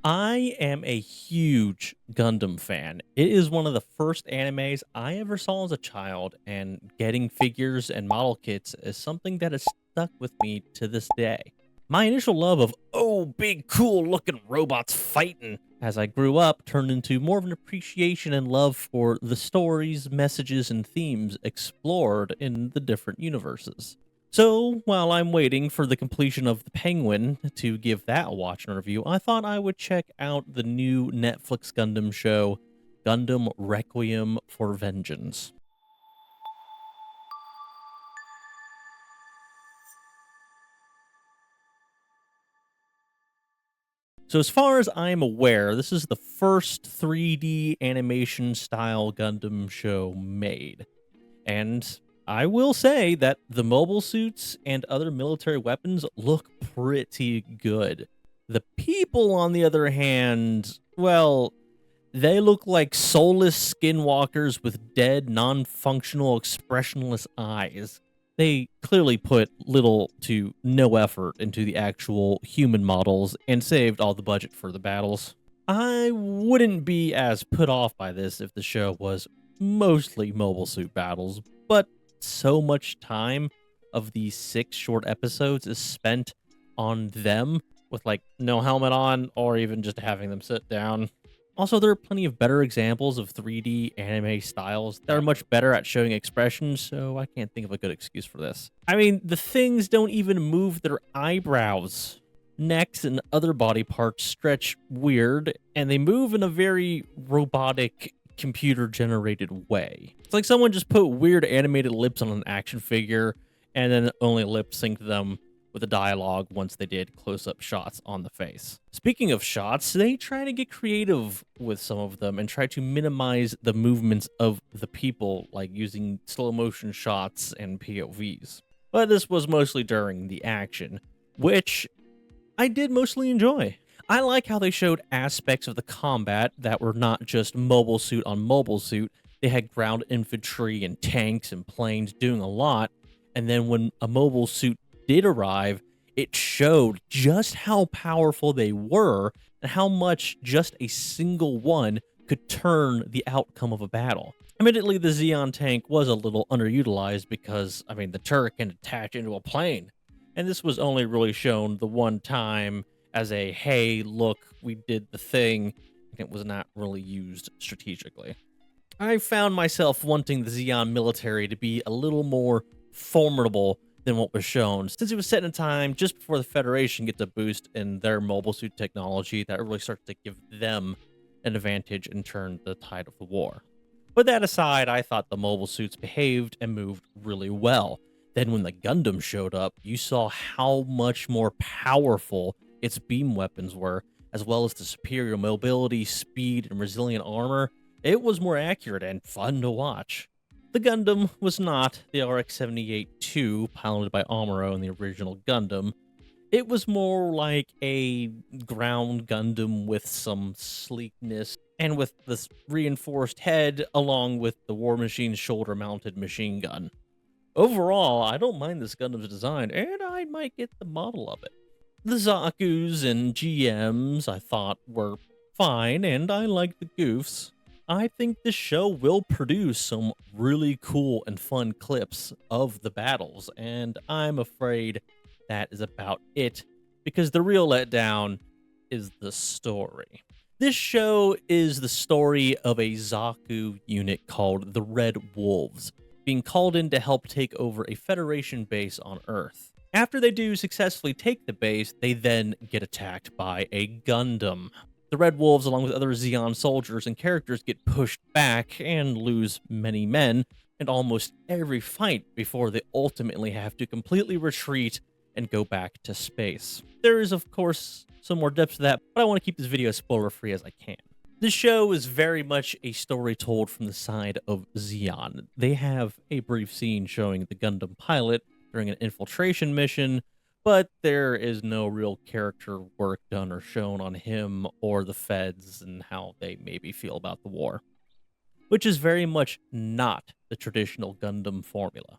I am a huge Gundam fan. It is one of the first animes I ever saw as a child, and getting figures and model kits is something that has stuck with me to this day. My initial love of, oh, big, cool looking robots fighting as I grew up turned into more of an appreciation and love for the stories, messages, and themes explored in the different universes. So, while I'm waiting for the completion of The Penguin to give that a watch and review, I thought I would check out the new Netflix Gundam show, Gundam Requiem for Vengeance. So, as far as I'm aware, this is the first 3D animation style Gundam show made. And I will say that the mobile suits and other military weapons look pretty good. The people, on the other hand, well, they look like soulless skinwalkers with dead, non functional, expressionless eyes. They clearly put little to no effort into the actual human models and saved all the budget for the battles. I wouldn't be as put off by this if the show was mostly mobile suit battles, but so much time of these 6 short episodes is spent on them with like no helmet on or even just having them sit down. Also, there are plenty of better examples of 3D anime styles that are much better at showing expression, so I can't think of a good excuse for this. I mean, the things don't even move their eyebrows. Necks and other body parts stretch weird, and they move in a very robotic, computer-generated way. It's like someone just put weird animated lips on an action figure, and then only lip-synced them with the dialogue once they did close-up shots on the face. Speaking of shots, they try to get creative with some of them and try to minimize the movements of the people, like using slow-motion shots and POVs. But this was mostly during the action, which I did mostly enjoy. I like how they showed aspects of the combat that were not just mobile suit on mobile suit. They had ground infantry and tanks and planes doing a lot, and then when a mobile suit did arrive, it showed just how powerful they were and how much just a single one could turn the outcome of a battle. Admittedly, the Xeon tank was a little underutilized because, I mean, the turret can attach into a plane. And this was only really shown the one time as a, hey, look, we did the thing. It was not really used strategically. I found myself wanting the Xeon military to be a little more formidable than what was shown, since it was set in a time just before the Federation gets a boost in their mobile suit technology that really starts to give them an advantage and turn the tide of the war. But that aside, I thought the mobile suits behaved and moved really well. Then when the Gundam showed up, you saw how much more powerful its beam weapons were, as well as the superior mobility, speed, and resilient armor. It was more accurate and fun to watch. The Gundam was not the RX-78-2 piloted by Amuro in the original Gundam. It was more like a ground Gundam with some sleekness, and with this reinforced head along with the War Machine's shoulder-mounted machine gun. Overall, I don't mind this Gundam's design, and I might get the model of it. The Zaku's and GMs I thought were fine, and I liked the goofs. I think the show will produce some really cool and fun clips of the battles, and I'm afraid that is about it, because the real letdown is the story. This show is the story of a Zaku unit called the Red Wolves, being called in to help take over a Federation base on Earth. After they do successfully take the base, they then get attacked by a Gundam. The Red Wolves, along with other Xeon soldiers and characters, get pushed back and lose many men in almost every fight before they ultimately have to completely retreat and go back to space. There is, of course, some more depth to that, but I want to keep this video as spoiler-free as I can. This show is very much a story told from the side of Xeon. They have a brief scene showing the Gundam pilot during an infiltration mission, but there is no real character work done or shown on him or the feds and how they maybe feel about the war, which is very much not the traditional Gundam formula.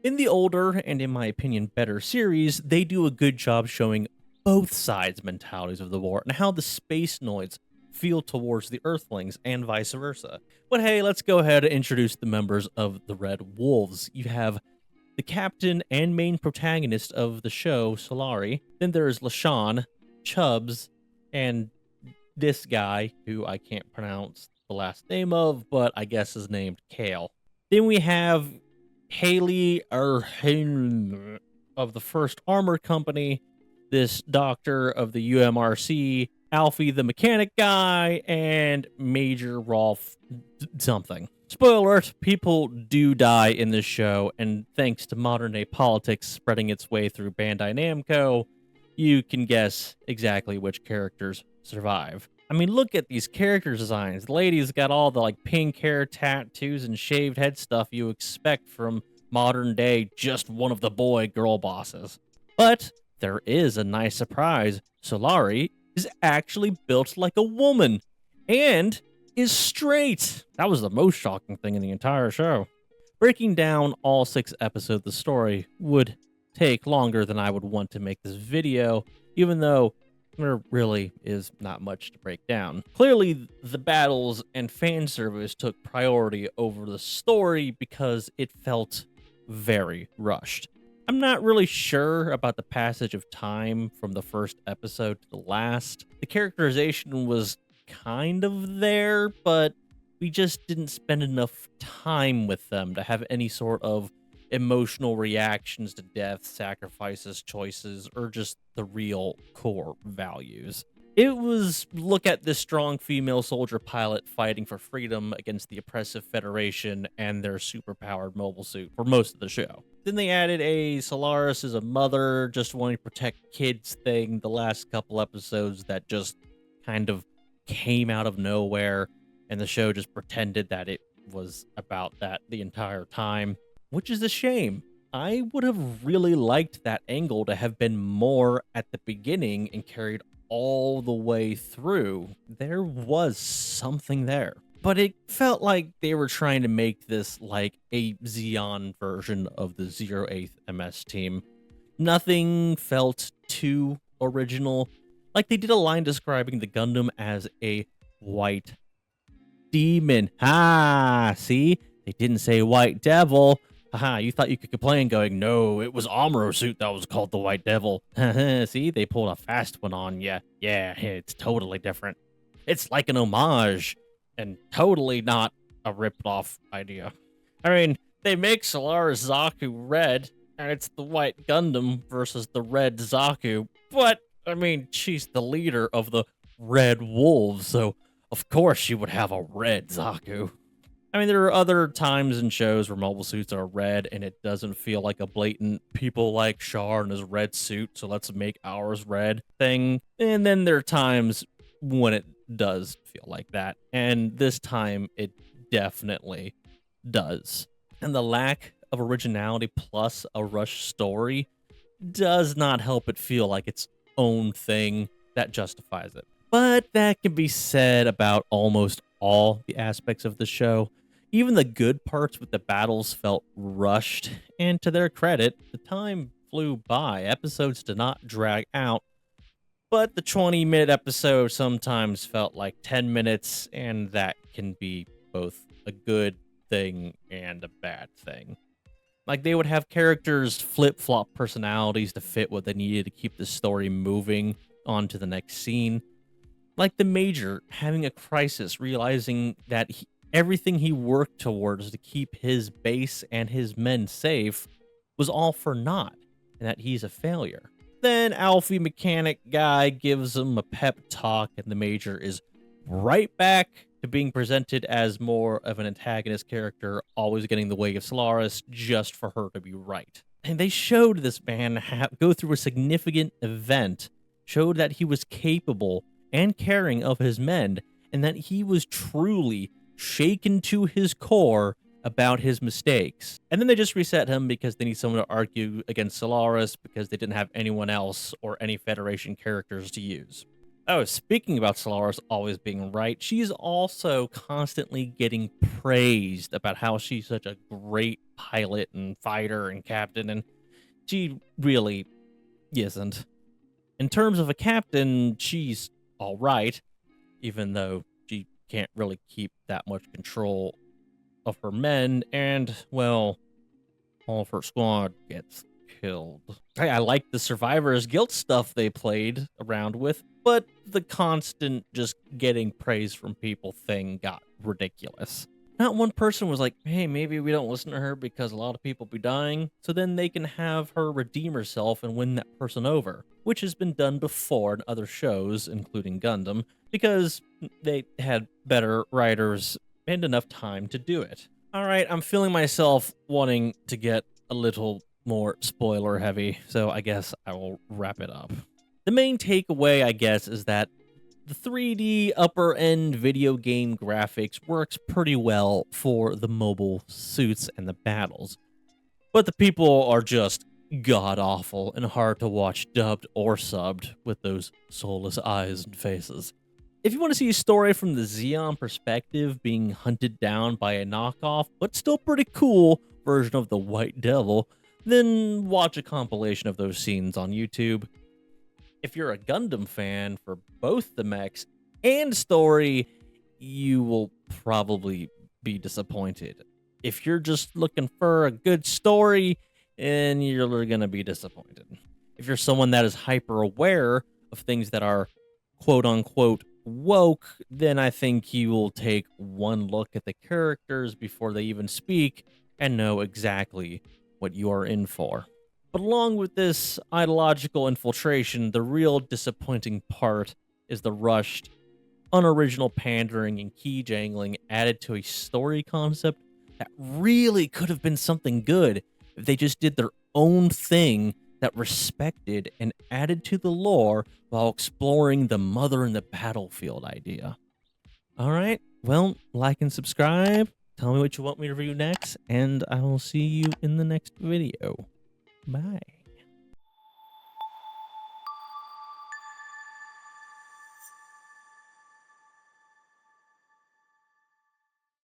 In the older, and in my opinion better series, they do a good job showing both sides' mentalities of the war and how the space noids feel towards the Earthlings and vice versa. But hey, let's go ahead and introduce the members of the Red Wolves. You have the captain and main protagonist of the show, Solari. Then there's LaShawn, Chubbs, and this guy, who I can't pronounce the last name of, but I guess is named Kale. Then we have Haley of the First Armored Company, this doctor of the UMRC, Alfie the mechanic guy, and Major Rolf something. Spoiler alert, people do die in this show, and thanks to modern day politics spreading its way through Bandai Namco, you can guess exactly which characters survive. I mean, look at these character designs. The lady's got all the like pink hair, tattoos, and shaved head stuff you expect from modern day just one of the boy girl bosses. But there is a nice surprise. Solari is actually built like a woman and is straight. That was the most shocking thing in the entire show. Breaking down all 6 episodes of the story would take longer than I would want to make this video, even though there really is not much to break down. Clearly, the battles and fan service took priority over the story because it felt very rushed. I'm not really sure about the passage of time from the first episode to the last. The characterization was kind of there, but we just didn't spend enough time with them to have any sort of emotional reactions to death, sacrifices, choices, or just the real core values. It was look at this strong female soldier pilot fighting for freedom against the oppressive Federation and their superpowered mobile suit for most of the show. Then they added a Solaris as a mother just wanting to protect kids thing the last couple episodes that just kind of came out of nowhere, and the show just pretended that it was about that the entire time, which is a shame. I would have really liked that angle to have been more at the beginning and carried all the way through. There was something there. But it felt like they were trying to make this like a Xeon version of the 08th MS team. Nothing felt too original. Like they did a line describing the Gundam as a white demon. Ah, see? They didn't say white devil. Haha, you thought you could complain going, no, it was Amuro suit that was called the White Devil. See, they pulled a fast one on ya. Yeah, it's totally different. It's like an homage, and totally not a ripped-off idea. I mean, they make Solaris Zaku red, and it's the White Gundam versus the Red Zaku, but, I mean, she's the leader of the Red Wolves, so of course she would have a red Zaku. I mean, there are other times in shows where mobile suits are red and it doesn't feel like a blatant people like Char in his red suit, so let's make ours red thing. And then there are times when it does feel like that. And this time it definitely does. And the lack of originality plus a rush story does not help it feel like its own thing that justifies it. But that can be said about almost all the aspects of the show. Even the good parts with the battles felt rushed, and to their credit, the time flew by. Episodes did not drag out, but the 20-minute episode sometimes felt like 10 minutes, and that can be both a good thing and a bad thing. Like, they would have characters flip-flop personalities to fit what they needed to keep the story moving on to the next scene. Like the Major having a crisis, realizing that everything he worked towards to keep his base and his men safe was all for naught, and that he's a failure. Then Alfie mechanic guy gives him a pep talk, and the Major is right back to being presented as more of an antagonist character, always getting in the way of Solaris just for her to be right. And they showed this man go through a significant event, showed that he was capable and caring of his men, and that he was truly shaken to his core about his mistakes. And then they just reset him because they need someone to argue against Solaris because they didn't have anyone else or any Federation characters to use. Oh, speaking about Solaris always being right, she's also constantly getting praised about how she's such a great pilot and fighter and captain, and she really isn't. In terms of a captain, she's all right, even though she can't really keep that much control of her men, and, well, all of her squad gets killed. I like the survivor's guilt stuff they played around with, but the constant just getting praise from people thing got ridiculous. Not one person was like, hey, maybe we don't listen to her because a lot of people be dying, so then they can have her redeem herself and win that person over, which has been done before in other shows, including Gundam, because they had better writers and enough time to do it. All right, I'm feeling myself wanting to get a little more spoiler heavy, so I guess I will wrap it up. The main takeaway, I guess, is that the 3D upper end video game graphics works pretty well for the mobile suits and the battles, but the people are just god awful and hard to watch dubbed or subbed with those soulless eyes and faces. If you want to see a story from the Xeon perspective being hunted down by a knockoff, but still pretty cool version of the White Devil, then watch a compilation of those scenes on YouTube. If you're a Gundam fan for both the mechs and story, you will probably be disappointed. If you're just looking for a good story, then you're going to be disappointed. If you're someone that is hyper aware of things that are quote unquote woke, then I think you will take one look at the characters before they even speak and know exactly what you are in for. But along with this ideological infiltration, the real disappointing part is the rushed, unoriginal pandering and key jangling added to a story concept that really could have been something good if they just did their own thing that respected and added to the lore while exploring the mother in the battlefield idea. All right, well, like and subscribe. Tell me what you want me to review next, and I will see you in the next video. Bye.